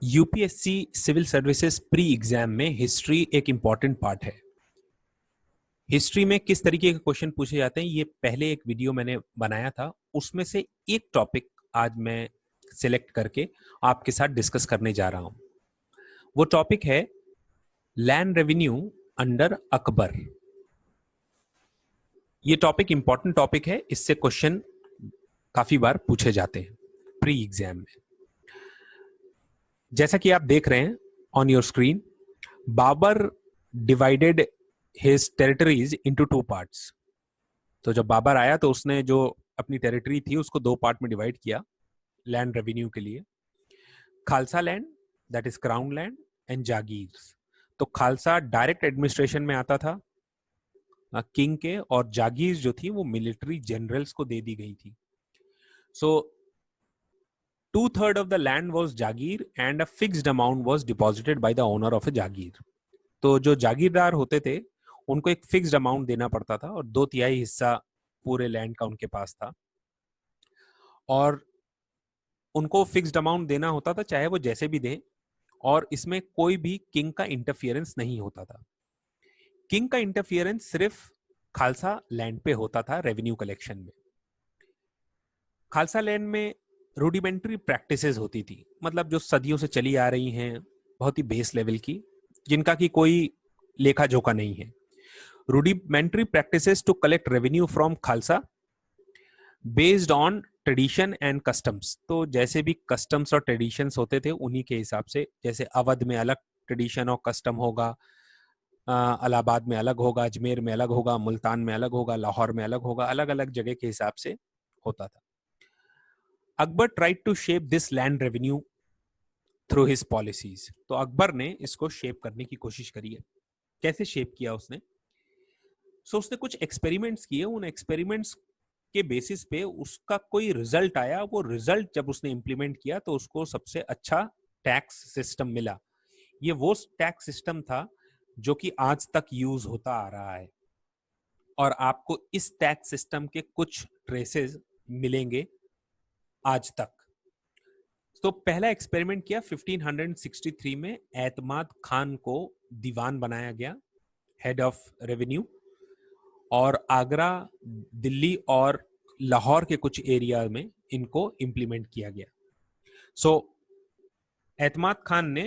UPSC civil services pre exam में history एक important part है। हिस्ट्री में किस तरीके के क्वेश्चन पूछे जाते हैं ये पहले एक वीडियो मैंने बनाया था, उसमें से एक टॉपिक आज मैं सिलेक्ट करके आपके साथ डिस्कस करने जा रहा हूं। वो टॉपिक है लैंड रेवेन्यू अंडर अकबर। ये टॉपिक इंपॉर्टेंट टॉपिक है, इससे क्वेश्चन काफी बार पूछे जाते हैं प्री एग्जाम में। जैसा कि आप देख रहे हैं on your screen, Babur divided his territories into two parts. तो जब बाबर आया तो उसने जो अपनी टेरिटरी थी उसको दो पार्ट में डिवाइड किया लैंड रेवेन्यू के लिए। Khalsa land, that is crown land, and jagir. तो खालसा डायरेक्ट एडमिनिस्ट्रेशन में आता था किंग के, और जागीर जो थी वो मिलिट्री जनरल्स को दे दी गई थी। सो 2/3 of the land was Jagir and a fixed amount was deposited by the owner of a जागीर। तो जो जागीरदार होते थे उनको एक फिक्स्ड अमाउंट देना पड़ता था और 2/3 हिस्सा पूरे लैंड का उनके पास था, और उनको फिक्स्ड अमाउंट देना होता था चाहे वो जैसे भी दें, और इसमें कोई भी किंग का इंटरफियरेंस नहीं होता था। किंग का इंटरफियरेंस सिर्फ खालसा लैंड पे होता था रेवेन्यू कलेक्शन में। खालसा लैंड में रूडिमेंट्री प्रैक्टिसेस होती थी, मतलब जो सदियों से चली आ रही हैं, बहुत ही बेस लेवल की, जिनका की कोई लेखा जोखा नहीं है। Rudimentary practices to collect revenue from khalsa based on tradition and customs. तो जैसे भी कस्टम्स और ट्रेडिशंस होते थे उन्हीं के हिसाब से, जैसे अवध में अलग ट्रेडिशन और कस्टम होगा, इलाहाबाद में अलग होगा, अजमेर में अलग होगा, मुल्तान में अलग होगा, लाहौर में अलग होगा, अलग अलग जगह के हिसाब से होता था। Akbar tried to shape this land revenue through his policies. तो अकबर ने इसको शेप करने की कोशिश करी है। कैसे शेप किया उसने? उसने कुछ एक्सपेरिमेंट्स किए, उन एक्सपेरिमेंट्स के बेसिस पे उसका कोई रिजल्ट आया। वो रिजल्ट जब उसने इंप्लीमेंट किया तो उसको सबसे अच्छा टैक्स सिस्टम मिला। ये वो टैक्स सिस्टम था जो कि आज तक यूज होता आ रहा है, और आपको इस टैक्स सिस्टम के कुछ ट्रेसेस मिलेंगे आज तक। तो पहला एक्सपेरिमेंट किया 1563 में, एतमाद खान को दीवान बनाया गया, हेड ऑफ रेवेन्यू, और आगरा, दिल्ली और लाहौर के कुछ एरिया में इनको इंप्लीमेंट किया गया। एतमाद खान ने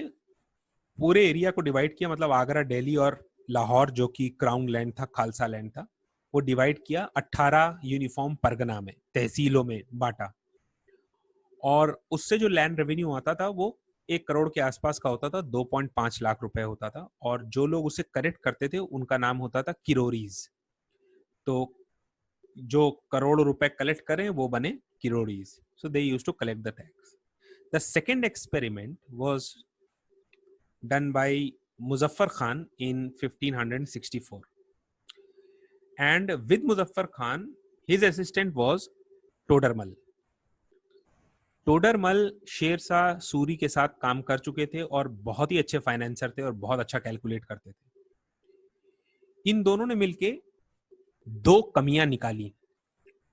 पूरे एरिया को डिवाइड किया, मतलब आगरा, दिल्ली और लाहौर जो कि क्राउन लैंड था, खालसा लैंड था, वो डिवाइड किया 18 यूनिफॉर्म परगना में, तहसीलों में बांटा, और उससे जो लैंड रेवेन्यू आता था वो 1 करोड़ के आसपास का होता था, 2.5 लाख रुपए होता था, और जो लोग उसे कलेक्ट करते थे उनका नाम होता था किरोरीज। तो जो करोड़ रुपए कलेक्ट करें वो बने karoris. So they used to collect the tax. The second experiment was done by Muzaffar Khan in 1564, and with Muzaffar Khan his assistant was Todarmal. Todarmal Sher Shah के साथ काम कर चुके थे और बहुत ही अच्छे फाइनेंसर थे और बहुत अच्छा कैलकुलेट करते थे। इन दोनों ने मिलके दो कमियां निकाली।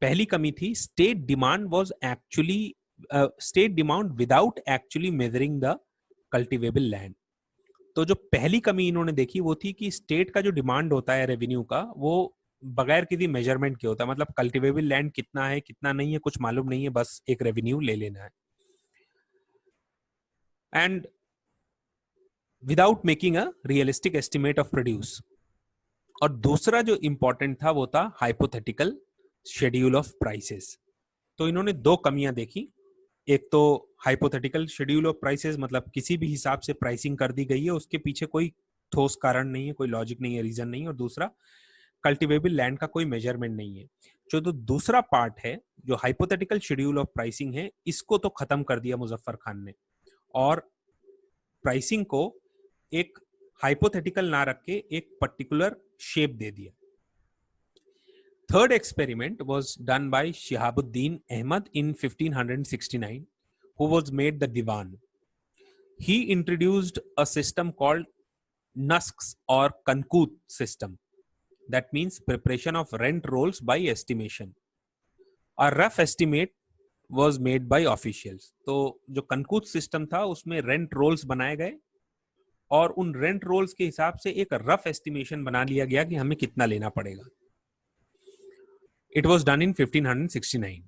पहली कमी थी state demand was actually state demand without actually measuring the cultivable land. तो जो पहली कमी इन्होंने देखी वो थी कि स्टेट का जो डिमांड होता है रेवेन्यू का, वो बगैर किसी मेजरमेंट के होता है, मतलब कल्टिवेबल लैंड कितना है कितना नहीं है कुछ मालूम नहीं है, बस एक रेवेन्यू ले लेना है, and without making a realistic estimate of produce. और दूसरा जो इंपॉर्टेंट था वो था हाइपोथेटिकल शेड्यूल ऑफ प्राइसेस। तो इन्होंने दो कमियां देखी। एक तो हाइपोथेटिकल शेड्यूल ऑफ प्राइसेस, मतलब किसी भी हिसाब से प्राइसिंग कर दी गई है, उसके पीछे कोई ठोस कारण नहीं है, कोई लॉजिक नहीं है, रीजन नहीं है। और दूसरा, कल्टिवेबल लैंड का कोई मेजरमेंट नहीं है। जो तो दूसरा पार्ट है, जो हाइपोथेटिकल शेड्यूल ऑफ प्राइसिंग है, इसको तो खत्म कर दिया मुजफ्फर खान ने, और प्राइसिंग को एक हाइपोथेटिकल ना रख के एक पर्टिकुलर शेप दे दिया। Third experiment was done by Shihabuddin Ahmad in 1569, who was made the Diwan. He introduced a system called NUSCs or Kankut system. That means preparation of rent rolls by estimation. A rough estimate was made by officials. तो जो कंकूत system था उसमें rent roles बनाए गए और उन rent roles के हिसाब से एक रफ एस्टिमेशन बना लिया गया कि हमें कितना लेना पड़ेगा. It was done in 1569.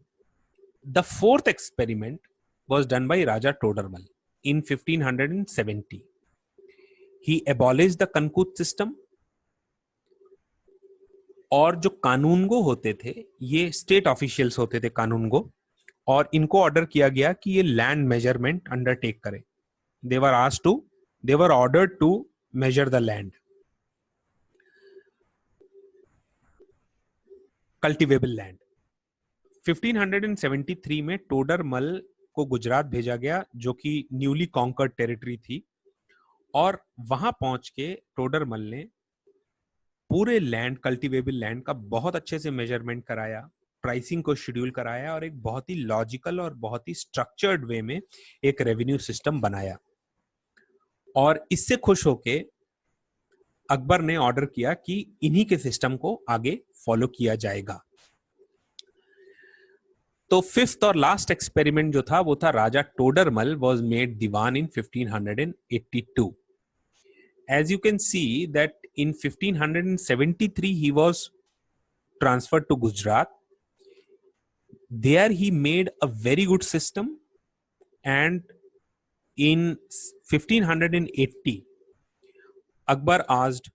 The fourth experiment was done by Raja Todermal in 1570. He abolished the Kankut system. और जो कानूनगो होते थे, ये स्टेट ऑफिशियल्स होते थे कानूनगो, और इनको ऑर्डर किया गया कि ये लैंड मेजरमेंट अंडरटेक करें. They were ordered to measure the land, cultivable land. 1573 में टोडरमल को गुजरात भेजा गया, जो कि न्यूली कॉन्कर्ड टेरिटरी थी, और वहां पहुंच के टोडरमल ने पूरे लैंड, कल्टिवेबल लैंड का बहुत अच्छे से मेजरमेंट कराया, प्राइसिंग को शेड्यूल कराया और एक बहुत ही लॉजिकल और बहुत ही स्ट्रक्चर्ड वे में एक रेवेन्यू सिस्टम बनाया. और इससे खुश होके अकबर ने ऑर्डर किया कि इन्हीं के सिस्टम को आगे फॉलो किया जाएगा. तो फिफ्थ और लास्ट एक्सपेरिमेंट जो था वो था Raja Todarmal was made diwan in 1582. As you can see that in 1573 he was transferred to Gujarat. There he made a very good system, and in 1580 Akbar asked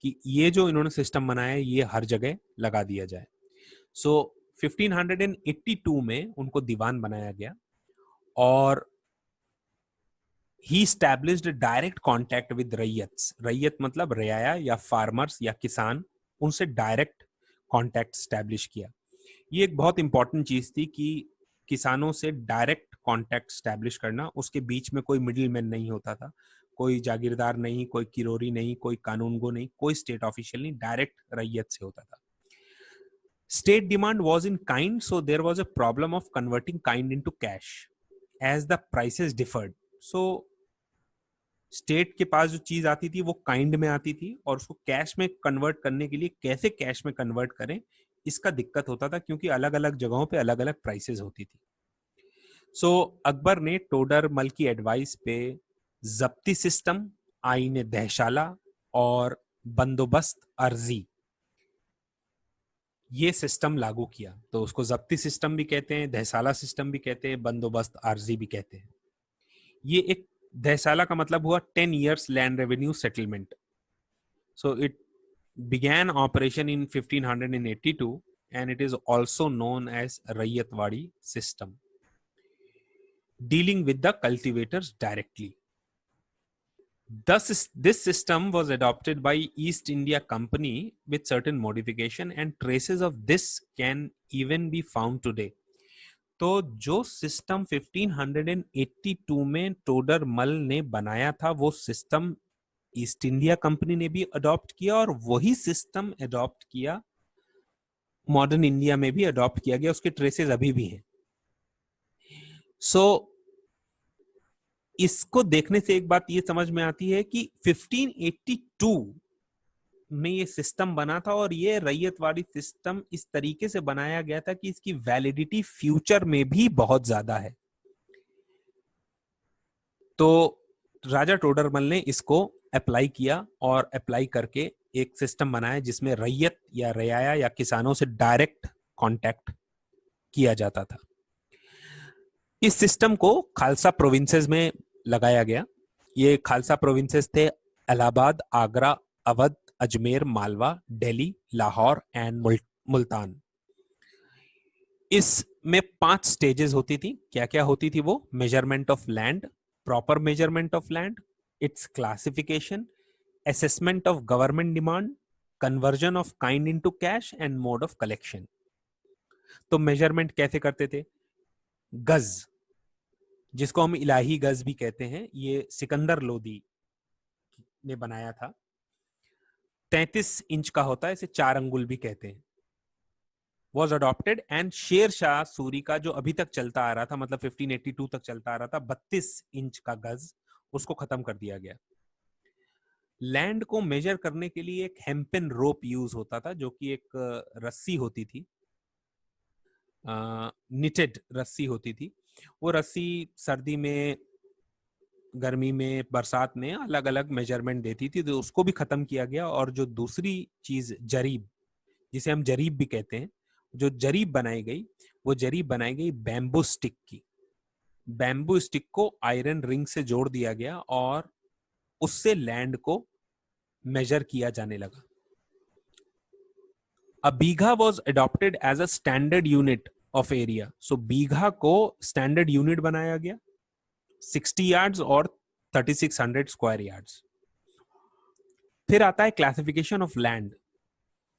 कि ये जो इन्होंने सिस्टम बनाया है ये हर जगह लगा दिया जाए. सो 1582 में उनको दीवान बनाया गया और he established a direct contact with रैयत. रैयत मतलब रियाया या फार्मर्स या किसान, उनसे डायरेक्ट कांटेक्ट स्टैब्लिश किया. ये एक बहुत इंपॉर्टेंट चीज थी कि किसानों से डायरेक्ट कांटेक्ट स्टैब्लिश करना. उसके बीच में कोई मिडिल मैन नहीं होता था, कोई जागीरदार नहीं, कोई किरोरी नहीं, कोई कानूनगो नहीं, कोई स्टेट ऑफिशियल नहीं, डायरेक्ट रैयत से होता था. State demand was in kind, so there was a problem of converting kind into cash as the prices differed. So state के पास जो चीज आती थी वो काइंड में आती थी और उसको कैश में कन्वर्ट करने के लिए कैसे कैश में कन्वर्ट करें इसका दिक्कत होता था, क्योंकि अलग अलग जगहों पे अलग अलग प्राइसेस होती थी. सो अकबर ने टोडरमल की एडवाइस पे जब्ती सिस्टम, आईने दहशाला और बंदोबस्त अर्जी, ये सिस्टम लागू किया. तो उसको जब्ती सिस्टम भी कहते हैं, दहसाला सिस्टम भी कहते हैं, बंदोबस्त अर्जी भी कहते हैं. ये एक दहसाला का मतलब हुआ 10 years land revenue settlement. So it began operation in 1582 and it is also known as Rayyatwadi system, dealing with the cultivators directly. Thus, this system was adopted by East India Company with certain modification, and traces of this can even be found today. तो जो system 1582 में टोडरमल ने बनाया था वो system east India company ने भी adopt किया और वही सिस्टम अडॉप्ट किया मॉडर्न इंडिया में भी अडॉप्ट किया गया. उसके ट्रेसेस अभी भी हैं. सो इसको देखने से एक बात ये समझ में आती है कि 1582 में ये सिस्टम बना था और ये रैयतवाड़ी सिस्टम इस तरीके से बनाया गया था कि इसकी वैलिडिटी फ्यूचर में भी बहुत ज्यादा है. तो राजा टोडरमल ने इसको अप्लाई किया और अप्लाई करके एक सिस्टम बनाया जिसमें रैयत या रियाया या किसानों से डायरेक्ट कांटेक्ट किया जाता था. इस सिस्टम को खालसा प्रोविंसेस में लगाया गया. ये खालसा प्रोविंसेस थे इलाहाबाद, आगरा, अवध, अजमेर, मालवा, दिल्ली, लाहौर एंड मुल्तान. इसमें 5 स्टेजेस होती थी. क्या क्या होती थी वो? Measurement of land, proper measurement of land, it's classification, assessment of government demand, conversion of kind into cash and mode of collection. तो मेजरमेंट कैसे करते थे? गज, जिसको हम इलाही गज भी कहते हैं, ये सिकंदर लोदी ने बनाया था. 33 इंच का होता है, इसे 4 अंगुल भी कहते हैं. was adopted and Sher Shah Suri का जो अभी तक चलता आ रहा था, मतलब 1582 तक चलता आ रहा था, 32 इंच का गज, उसको खत्म कर दिया गया. लैंड को मेजर करने के लिए एक हेम्पेन रोप यूज होता था, जो कि एक रस्सी होती थी. निटेड रस्सी होती थी, वो रस्सी सर्दी में, गर्मी में, बरसात में अलग अलग मेजरमेंट देती थी, तो उसको भी खत्म किया गया। और जो दूसरी चीज जरीब, जिसे हम जरीब भी कहते हैं, जो जरीब बनाई गई, वो जरीब बनाई गई बैम्बू स्टिक की। बैम्बू स्टिक को आयरन रिंग से जोड़ दिया गया और उससे लैंड को मेजर किया जाने लगा। A bigha was adopted as a standard unit of area. So बीघा को स्टैंडर्ड यूनिट बनाया गया, 60 यार्ड्स और 3600 स्क्वायर यार्ड्स। फिर आता है क्लासिफिकेशन ऑफ लैंड।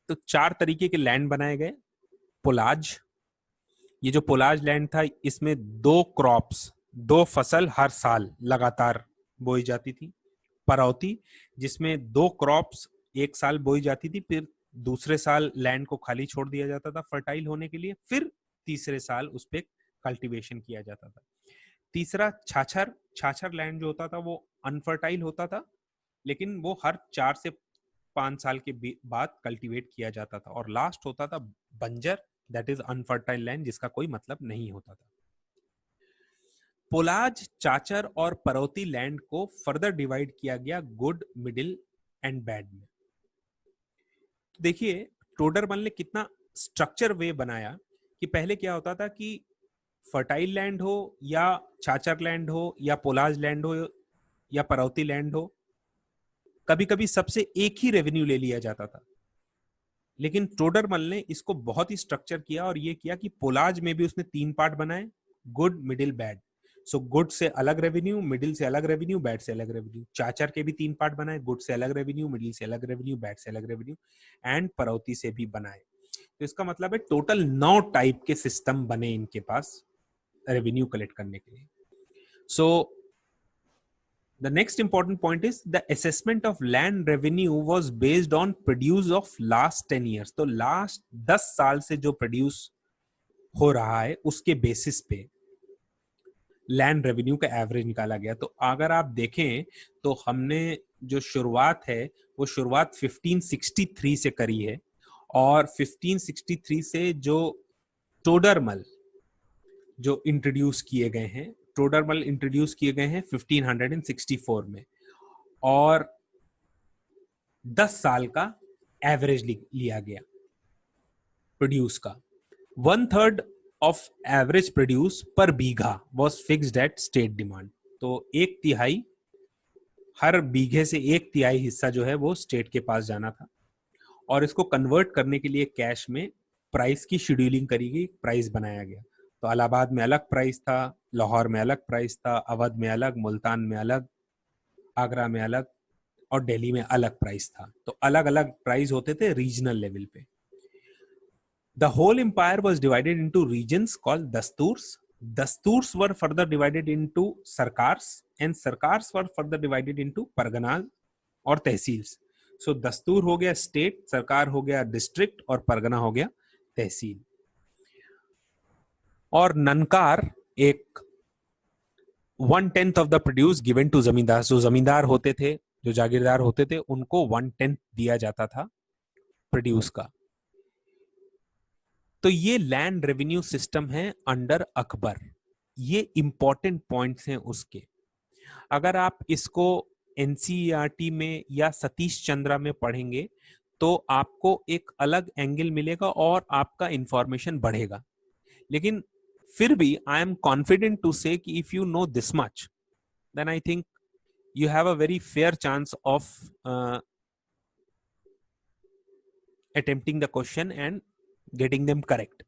तो 4 तरीके के लैंड बनाए गए। पोलाज, ये जो पोलाज लैंड था, इसमें 2 क्रॉप्स, 2 फसल हर साल लगातार बोई जाती थी। परौती, जिसमें 2 क्रॉप्स एक साल बोई जाती थी, फिर दूसरे साल लैंड को खाली छोड़ दिया जाता था फर्टाइल होने के लिए, फिर तीसरे साल उस पर कल्टीवेशन किया जाता था। तीसरा छाछर, छाछर लैंड जो होता था वो अनफर्टाइल होता था, लेकिन वो हर 4 से 5 साल के बाद कल्टीवेट किया जाता था। और लास्ट होता था बंजर, दैट इज अनफर्टाइल लैंड, जिसका कोई मतलब नहीं होता था। पोलाज, चाचर और परौती लैंड को फर्दर डिवाइड किया गया गुड, मिडिल एंड बैड में। देखिए टोडरमल ने कितना स्ट्रक्चर वे बनाया कि पहले क्या होता था कि फर्टाइल लैंड हो या चाचर लैंड हो या पोलाज लैंड हो या परौती लैंड हो, कभी कभी सबसे एक ही रेवेन्यू ले लिया जाता था। लेकिन टोडरमल ने इसको बहुत ही स्ट्रक्चर किया और ये किया कि पोलाज में भी उसने 3 पार्ट बनाए, good, middle, bad. So good से अलग रेवेन्यू, मिडिल से अलग रेवेन्यू, बैड से अलग रेवेन्यू। चाचर के भी 3 पार्ट बनाए, गुड से अलग रेवेन्यू, मिडिल से अलग रेवेन्यू, बैड से अलग रेवेन्यू, एंड परौती से भी बनाए। तो इसका मतलब है टोटल 9 टाइप के सिस्टम बने इनके पास रेवेन्यू कलेक्ट करने के लिए। सो the next important point is the assessment of land revenue was based on produce of last 10 years. तो last 10 साल से जो produce हो रहा है उसके बेसिस पे लैंड रेवेन्यू का एवरेज निकाला गया। तो अगर आप देखें तो हमने जो शुरुआत है वो शुरुआत 1563 से करी है, और 1563 से जो टोडरमल जो इंट्रोड्यूस किए गए हैं, टोडरमल इंट्रोड्यूस किए गए हैं 1564 में, और 10 साल का एवरेज लिया गया प्रोड्यूस का। 1/3 of average produce per bigha was fixed at state demand. तो 1/3, हर बीघे से 1/3 हिस्सा जो है वो स्टेट के पास जाना था, और इसको कन्वर्ट करने के लिए कैश में प्राइस की शेड्यूलिंग करी गई, प्राइस बनाया गया। तो इलाहाबाद में अलग प्राइस था, लाहौर में अलग प्राइस था, अवध में अलग, मुल्तान में अलग, आगरा में अलग, और दिल्ली में अलग प्राइस था। तो अलग अलग प्राइस होते थे रीजनल लेवल पे। The whole empire was divided into regions called dasturs. Dasturs were further divided into sarkars, and sarkars were further divided into parganas और तहसील्स। सो दस्तूर हो गया स्टेट, सरकार हो गया डिस्ट्रिक्ट, और परगना हो गया तहसील। और ननकार एक 1/10 of the produce given to zamindar. जो जमींदार होते थे, जो जागीरदार होते थे, उनको 1/10 दिया जाता था प्रोड्यूस का। तो ये लैंड रेवेन्यू सिस्टम है अंडर अकबर। ये इंपॉर्टेंट पॉइंट्स हैं उसके। अगर आप इसको एनसीईआरटी में या सतीश चंद्रा में पढ़ेंगे तो आपको एक अलग एंगल मिलेगा और आपका इंफॉर्मेशन बढ़ेगा। लेकिन फिर भी I am confident to say कि if you know this much, then I think you have a very fair chance of attempting the question and getting them correct.